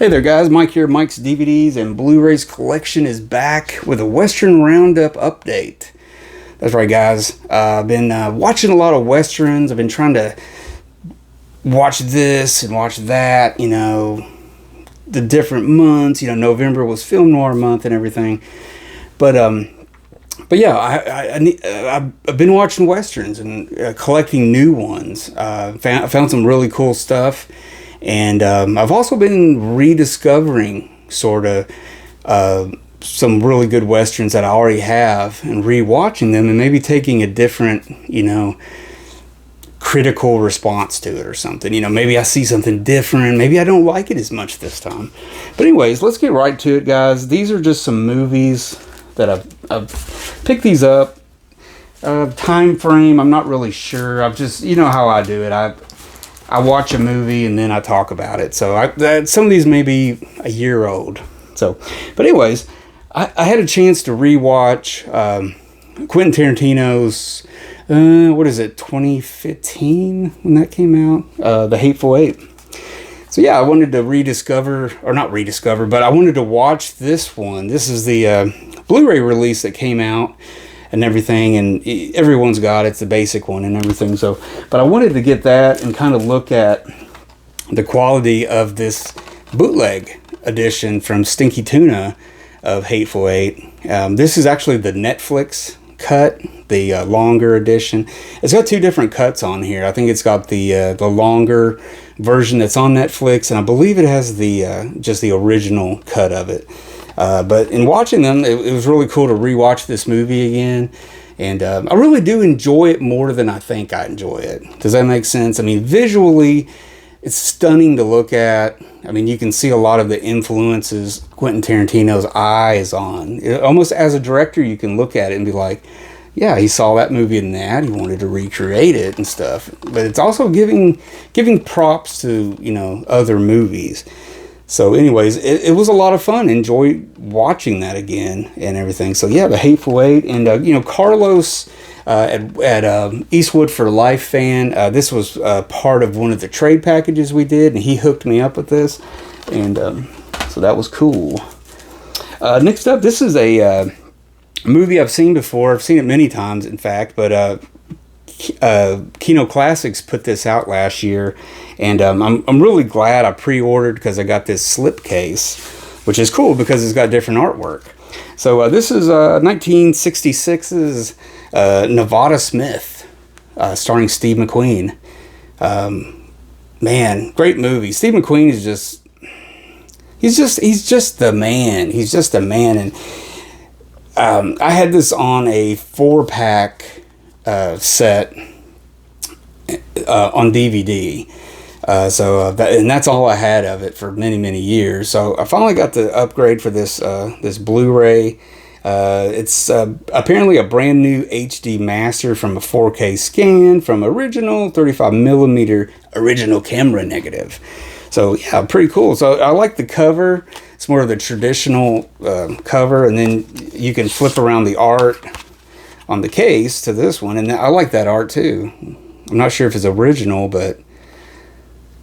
Hey there guys, Mike here. Mike's DVDs and Blu-rays collection is back with a Western Roundup update. That's right guys, I've been watching a lot of Westerns. I've been trying to watch this and watch that, you know, the different months. You know, November was Film Noir month and everything. But yeah, I've been watching Westerns and collecting new ones. I found some really cool stuff. And I've also been rediscovering sort of some really good Westerns that I already have and rewatching them and maybe taking a different, you know, critical response to it or something. You know, maybe I see something different. Maybe I don't like it as much this time. But anyways, let's get right to it, guys. These are just some movies that I've picked these up. Time frame, I'm not really sure. I've just, you know how I do it. I watch a movie and then I talk about it. So some of these may be a year old. So, but anyways, I had a chance to rewatch Quentin Tarantino's, what is it, 2015 when that came out? The Hateful Eight. So yeah, I wanted to rediscover, or not rediscover, but I wanted to watch this one. This is the Blu-ray release that came out and everything, and everyone's got it. It's the basic one and everything. So, but I wanted to get that and kind of look at the quality of this bootleg edition from Stinky Tuna of Hateful Eight. This is actually the Netflix cut, the longer edition. It's got two different cuts on here. I think it's got the longer version that's on Netflix, and I believe it has the just the original cut of it. But in watching them, it was really cool to rewatch this movie again. And I really do enjoy it more than I think I enjoy it. Does that make sense? I mean, visually, it's stunning to look at. I mean, you can see a lot of the influences Quentin Tarantino's eye is on. Almost as a director, you can look at it and be like, yeah, he saw that movie in that. He wanted to recreate it and stuff. But it's also giving props to, you know, other movies. So anyways, it was a lot of fun. Enjoyed watching that again and everything. So yeah, the Hateful Eight. And, you know, Carlos at Eastwood for Life fan, this was part of one of the trade packages we did. And he hooked me up with this. And so that was cool. Next up, this is a movie I've seen before. I've seen it many times, in fact. But Kino Classics put this out last year, and I'm really glad I pre-ordered because I got this slipcase, which is cool because it's got different artwork. So this is 1966's Nevada Smith, starring Steve McQueen. Man, great movie. Steve McQueen is just he's just the man. He's just a man. And I had this on a 4-pack set on DVD, and that's all I had of it for many years. So I finally got the upgrade for this this Blu-ray. It's apparently a brand new HD master from a 4K scan from original 35mm original camera negative. So yeah, pretty cool. So I like the cover. It's more of the traditional cover, and then you can flip around the art on the case to this one, and I like that art too. I'm not sure if it's original, but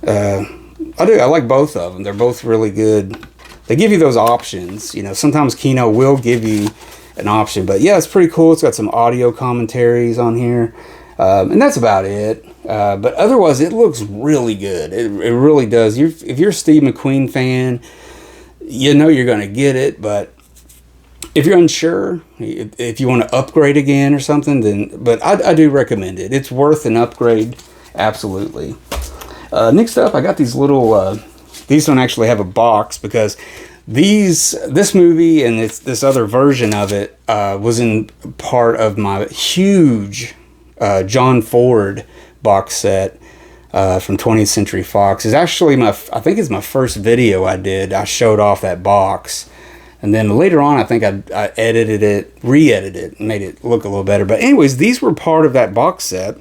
I do. I like both of them. They're both really good. They give you those options. You know, sometimes Kino will give you an option, but yeah, it's pretty cool. It's got some audio commentaries on here, and that's about it. But otherwise, it looks really good. It really does. If you're a Steve McQueen fan, you know you're going to get it, but if you're unsure, if you want to upgrade again or something, then, but I do recommend it. It's worth an upgrade, absolutely. Next up, I got these little, these don't actually have a box because this movie and this other version of it was in part of my huge John Ford box set from 20th Century Fox. It's actually I think it's my first video I did. I showed off that box. And then later on, I think I edited it, re-edited it, and made it look a little better. But anyways, these were part of that box set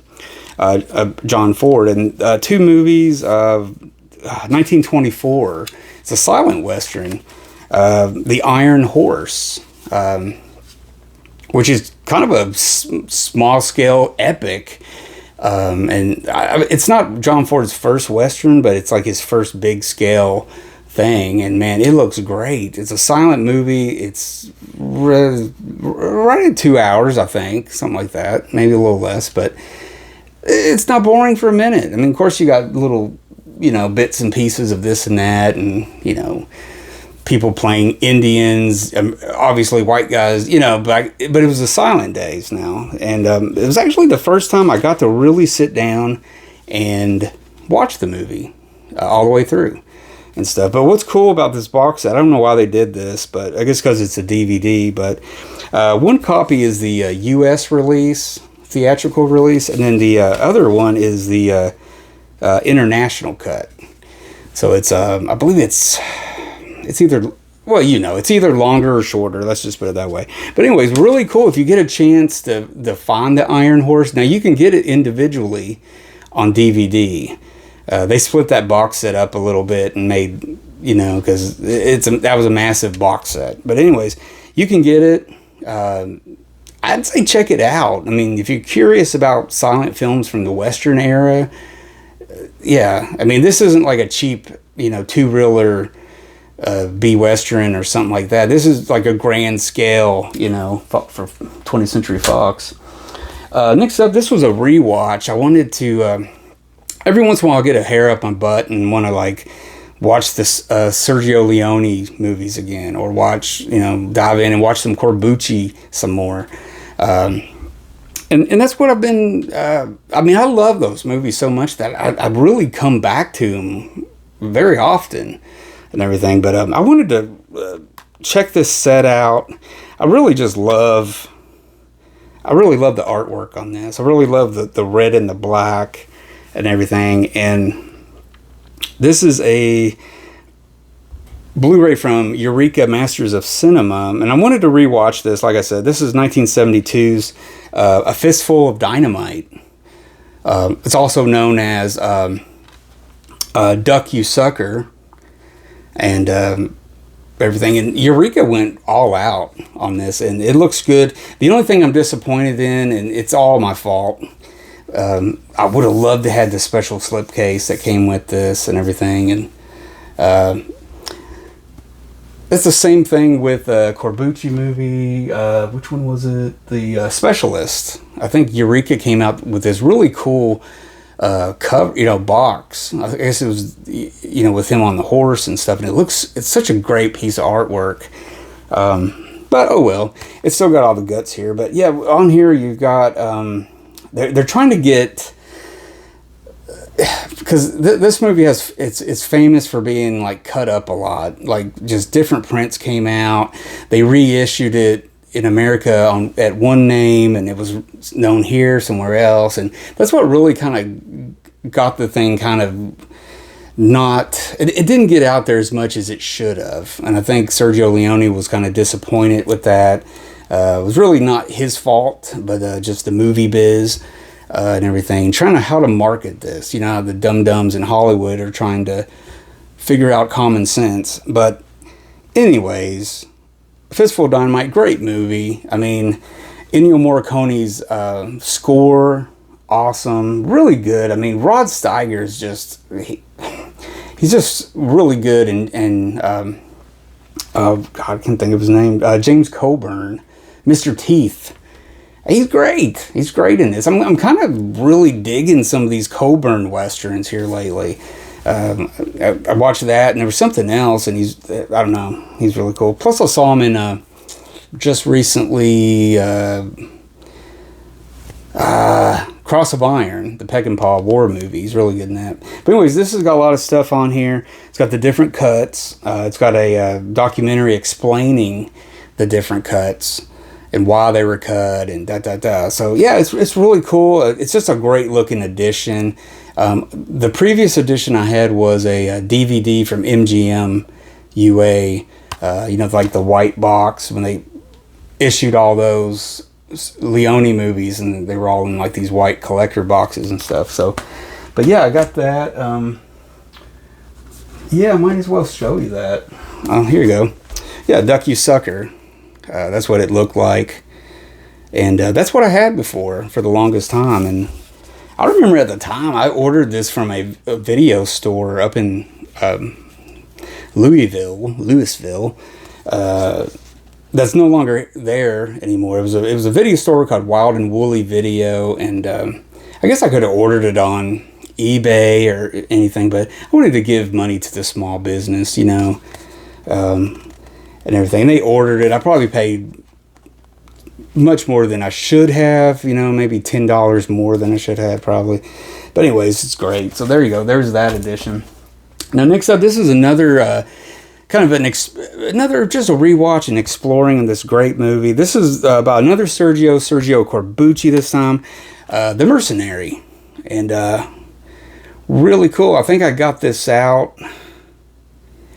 of John Ford. And two movies of 1924. It's a silent Western, The Iron Horse, which is kind of a small-scale epic. And it's not John Ford's first Western, but it's like his first big-scale thing, and man, it looks great. It's a silent movie. It's right at 2 hours, I think, something like that, maybe a little less, but it's not boring for a minute. I mean, of course, you got little, bits and pieces of this and that, and people playing Indians, obviously white guys, but it was the silent days now, and it was actually the first time I got to really sit down and watch the movie all the way through and stuff. But what's cool about this box set, I don't know why they did this, but I guess because it's a DVD, but one copy is the US release, theatrical release, and then the other one is the international cut. So it's I believe it's either, well, it's either longer or shorter. Let's just put it that way. But anyways, really cool if you get a chance to find the Iron Horse. Now, you can get it individually on DVD. They split that box set up a little bit and made, because that was a massive box set. But anyways, you can get it. I'd say check it out. I mean, if you're curious about silent films from the Western era, yeah. I mean, this isn't like a cheap, two-reeler B-Western or something like that. This is like a grand scale, for 20th Century Fox. Next up, this was a rewatch. I wanted to, every once in a while, I'll get a hair up my butt and want to watch this Sergio Leone movies again, or watch, dive in and watch some Corbucci some more. And that's what I've been, I mean, I love those movies so much that I really come back to them very often and everything. But I wanted to check this set out. I really love the artwork on this. I really love the red and the black and everything. And this is a Blu-ray from Eureka Masters of Cinema. And I wanted to rewatch this. Like I said, this is 1972's A Fistful of Dynamite. It's also known as Duck You Sucker. And everything. And Eureka went all out on this, and it looks good. The only thing I'm disappointed in, and it's all my fault, I would have loved to have the special slipcase that came with this and everything. And it's the same thing with a Corbucci movie. Which one was it? The Specialist. I think Eureka came out with this really cool cover, box. I guess it was, with him on the horse and stuff, and it's such a great piece of artwork. But oh well, it's still got all the guts here. But yeah, on here you've got, they're trying to get, because this movie it's famous for being cut up a lot, just different prints came out. They reissued it in America at one name, and it was known here somewhere else, and that's what really kind of got the thing kind of not, it didn't get out there as much as it should have, and I think Sergio Leone was kind of disappointed with that. It was really not his fault, but just the movie biz and everything, trying to how to market this. How the dum-dums in Hollywood are trying to figure out common sense. But anyways, Fistful of Dynamite, great movie. I mean, Ennio Morricone's score, awesome, really good. I mean, Rod Steiger's he's just really good. And oh God, I can't think of his name. James Coburn, Mr. Teeth. He's great. He's great in this. I'm kind of really digging some of these Coburn westerns here lately. I watched that, and there was something else, and I don't know, he's really cool. Plus, I saw him in just recently Cross of Iron, the Peckinpah war movie. He's really good in that. But anyways, this has got a lot of stuff on here. It's got the different cuts. It's got a documentary explaining the different cuts and why they were cut and da. So yeah, it's really cool. It's just a great looking edition. The previous edition I had was a DVD from MGM UA, like the white box when they issued all those Leone movies, and they were all in these white collector boxes and stuff. So, but yeah, I got that. Yeah, I might as well show you that. Here you go. Yeah, Duck You Sucker. That's what it looked like. And that's what I had before for the longest time. And I remember at the time I ordered this from a video store up in Louisville. That's no longer there anymore. It was a video store called Wild and Woolly Video, and I guess I could have ordered it on eBay or anything, but I wanted to give money to the small business, and everything. And they ordered it. I probably paid much more than I should have, maybe $10 more than I should have probably. But anyways, it's great. So there you go. There's that edition. Now next up, this is another kind of another just a rewatch and exploring of this great movie. This is about another Sergio Corbucci this time, The Mercenary, and really cool. I think I got this out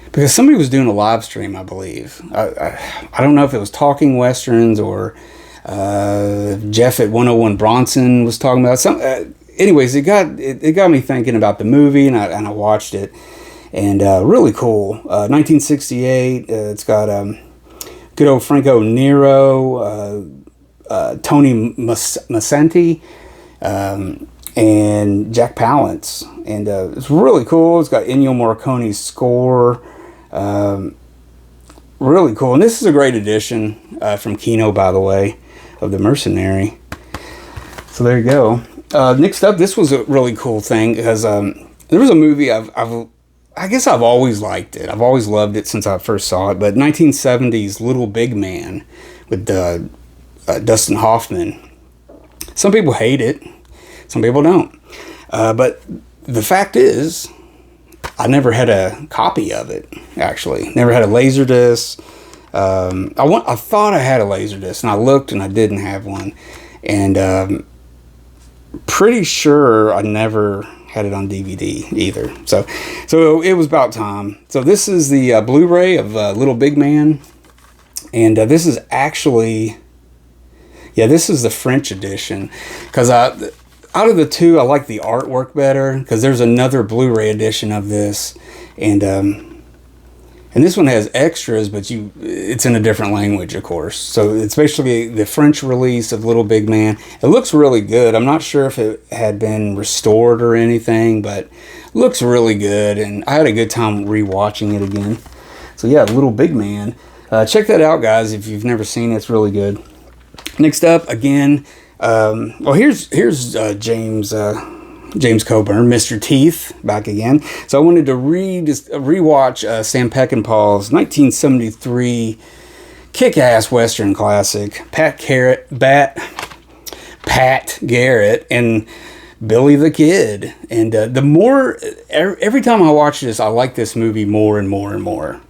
because somebody was doing a live stream, I believe. I don't know if it was Talking Westerns or Jeff at 101 Bronson was talking about some. Anyways, it got me thinking about the movie, and I watched it. And really cool. 1968. It's got good old Franco Nero, Tony Masenti, and Jack Palance. And it's really cool. It's got Ennio Morricone's score. Really cool. And this is a great edition from Kino, by the way, of The Mercenary. So there you go. Next up, this was a really cool thing because there was a movie I guess I've always liked it. I've always loved it since I first saw it. But 1970s Little Big Man with Dustin Hoffman. Some people hate it. Some people don't. But the fact is, I never had a copy of it, actually. Never had a Laserdisc. I thought I had a Laserdisc, and I looked, and I didn't have one. And pretty sure I never had it on DVD either. So it was about time. So this is the Blu-ray of Little Big Man, and this is actually, this is the French edition, because out of the two, I like the artwork better, because there's another Blu-ray edition of this, and this one has extras, but it's in a different language, of course. So it's basically the French release of Little Big Man. It looks really good. I'm not sure if it had been restored or anything, but it looks really good. And I had a good time rewatching it again. So yeah, Little Big Man. Check that out, guys, if you've never seen it. It's really good. Next up, again, here's James Coburn, Mr. Teeth, back again. So I wanted to rewatch Sam Peckinpah's 1973 kick-ass Western classic, Pat Garrett, and Billy the Kid. And every time I watch this, I like this movie more and more and more.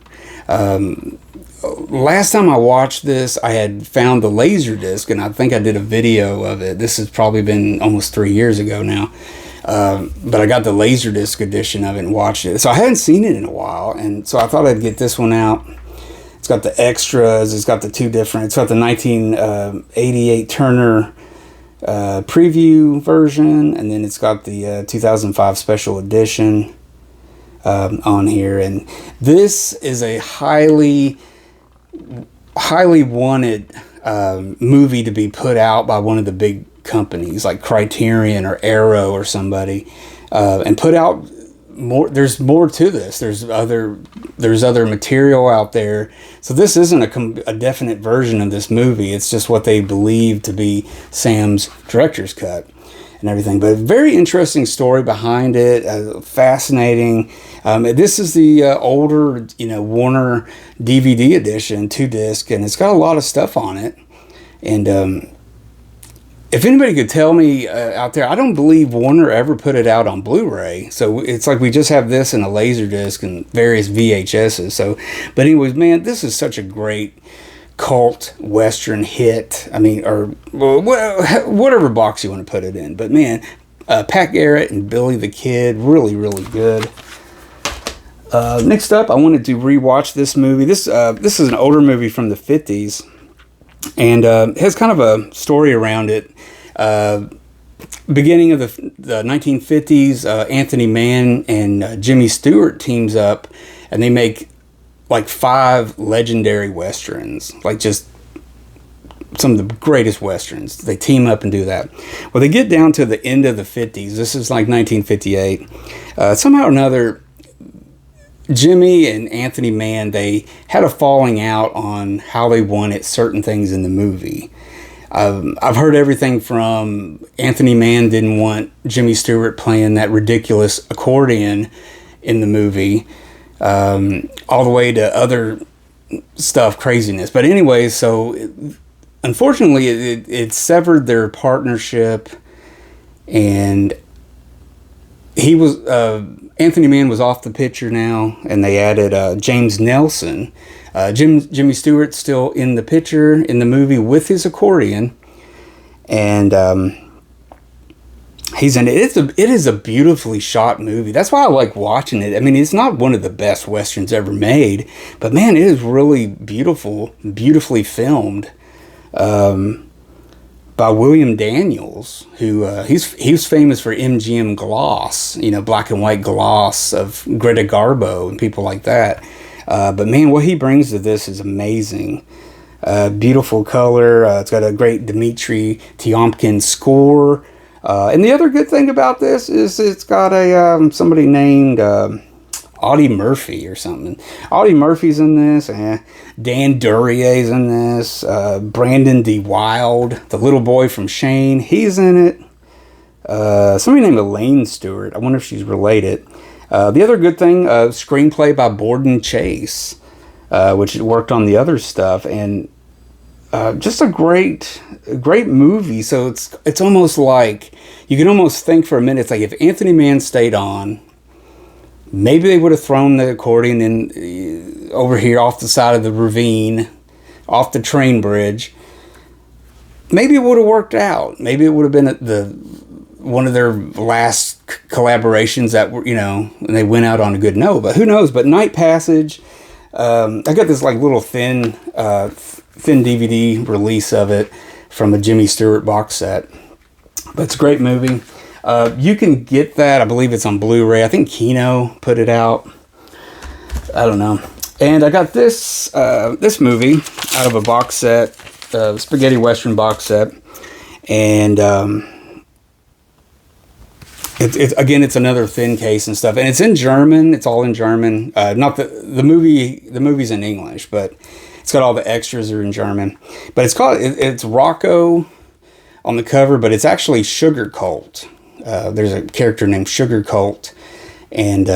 Last time I watched this, I had found the Laserdisc, and I think I did a video of it. This has probably been almost 3 years ago now. But I got the Laserdisc edition of it and watched it. So I hadn't seen it in a while, and so I thought I'd get this one out. It's got the extras. It's got the it's got the 1988 Turner preview version, and then it's got the 2005 special edition on here. And this is a highly wanted movie to be put out by one of the big companies like Criterion or Arrow or somebody, and put out more. There's more to this. There's other material out there. So this isn't a definite version of this movie. It's just what they believe to be Sam's director's cut and everything. But very interesting story behind it. Fascinating. This is the older, Warner DVD edition, 2-disc, and it's got a lot of stuff on it. And if anybody could tell me out there, I don't believe Warner ever put it out on Blu-ray. So it's like we just have this in a Laserdisc and various VHSs. So, but anyways, man, this is such a great cult Western hit. I mean, or whatever box you want to put it in. But man, Pat Garrett and Billy the Kid, really, really good. Next up, I wanted to rewatch this movie. This is an older movie from the 50s. And has kind of a story around it. Beginning of the 1950s, Anthony Mann and Jimmy Stewart teams up, and they make like 5 legendary westerns, like just some of the greatest westerns. They team up and do that. Well, they get down to the end of the 50s. This is like 1958. Somehow or another, Jimmy and Anthony Mann, they had a falling out on how they wanted certain things in the movie. I've heard everything from Anthony Mann didn't want Jimmy Stewart playing that ridiculous accordion in the movie, all the way to other stuff, craziness. But anyway, so unfortunately, it severed their partnership, and he was Anthony Mann was off the picture now, and they added James Nelson. Jimmy Stewart's still in the picture in the movie with his accordion, and he's in it. It is a beautifully shot movie. That's why I like watching it. I mean, it's not one of the best westerns ever made, but man, it is really beautifully filmed. By William Daniels, who he was famous for MGM gloss, black and white gloss of Greta Garbo and people like that. But man, what he brings to this is amazing. Beautiful color. It's got a great Dmitri Tiomkin score. And the other good thing about this is it's got a somebody named Audie Murphy or something. Audie Murphy's in this. Dan Duryea's in this. Brandon D. Wild, the little boy from Shane, he's in it. Somebody named Elaine Stewart. I wonder if she's related. The other good thing, screenplay by Borden Chase, which worked on the other stuff, and just a great movie. So it's almost like you can almost think for a minute. It's like if Anthony Mann stayed on, maybe they would have thrown the accordion in over here off the side of the ravine, off the train bridge. Maybe it would have worked out. Maybe it would have been one of their last collaborations that were, and they went out on a good note. But who knows? But Night Passage, I got this like little thin DVD release of it from a Jimmy Stewart box set. But it's a great movie. You can get that. I believe it's on Blu-ray. I think Kino put it out. I don't know. And I got this movie out of a box set, spaghetti western box set, and it's another thin case and stuff, and it's in German. It's all in German. Not the movie. The movie's in English, but it's got all the extras are in German. But it's Rocco on the cover, but it's actually Sugar Cult. There's a character named Sugar Cult, and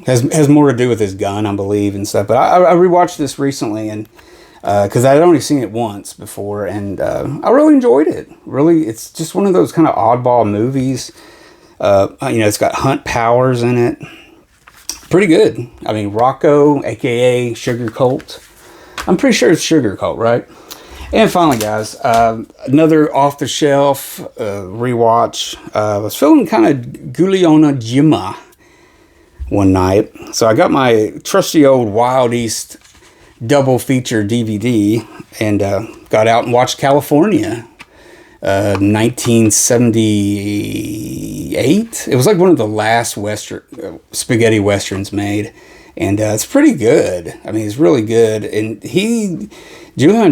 has more to do with his gun, I believe, and stuff. But I rewatched this recently, and because I had only seen it once before, and I really enjoyed it. Really, it's just one of those kind of oddball movies. It's got Hunt Powers in it. Pretty good. I mean, Rocco, aka Sugar Cult. I'm pretty sure it's Sugar Cult, right? And finally, guys, another off-the-shelf rewatch. I was feeling kind of Guliona Jima one night. So I got my trusty old Wild East double feature DVD and got out and watched California, 1978. It was like one of the last spaghetti westerns made. And it's pretty good. I mean, it's really good. And Julian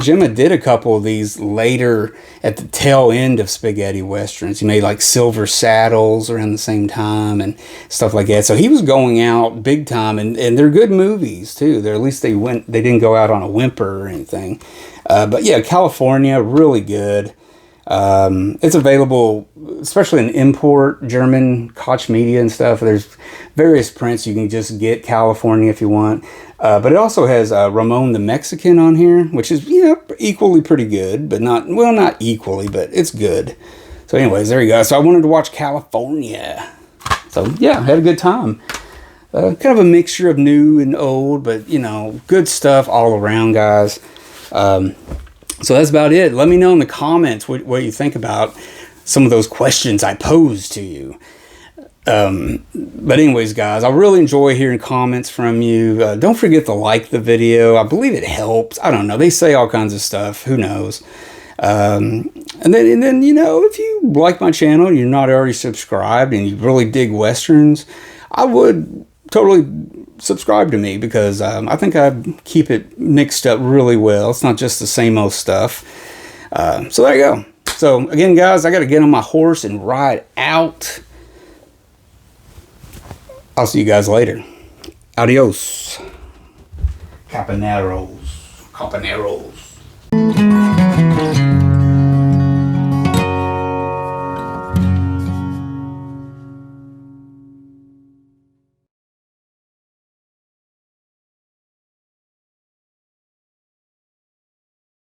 Jimma did a couple of these later at the tail end of spaghetti westerns. He made like Silver Saddles around the same time and stuff like that. So he was going out big time, and they're good movies too. At least they didn't go out on a whimper or anything. But yeah, California, really good. It's available, especially in import, German, Koch Media and stuff. There's various prints you can just get California if you want. But it also has Ramon the Mexican on here, which is, equally pretty good, but not equally, but it's good. So anyways, there you go. So I wanted to watch California. So yeah, I had a good time. Kind of a mixture of new and old, but, good stuff all around, guys. So that's about it. Let me know in the comments what you think about some of those questions I posed to you. But anyways, guys, I really enjoy hearing comments from you. Don't forget to like the video. I believe it helps. I don't know. They say all kinds of stuff. Who knows? And then if you like my channel and you're not already subscribed and you really dig Westerns, I would totally subscribe to me, because I think I keep it mixed up really well. It's not just the same old stuff. So there you go. So again, guys, I got to get on my horse and ride out. I'll see you guys later. Adios. Capaneros.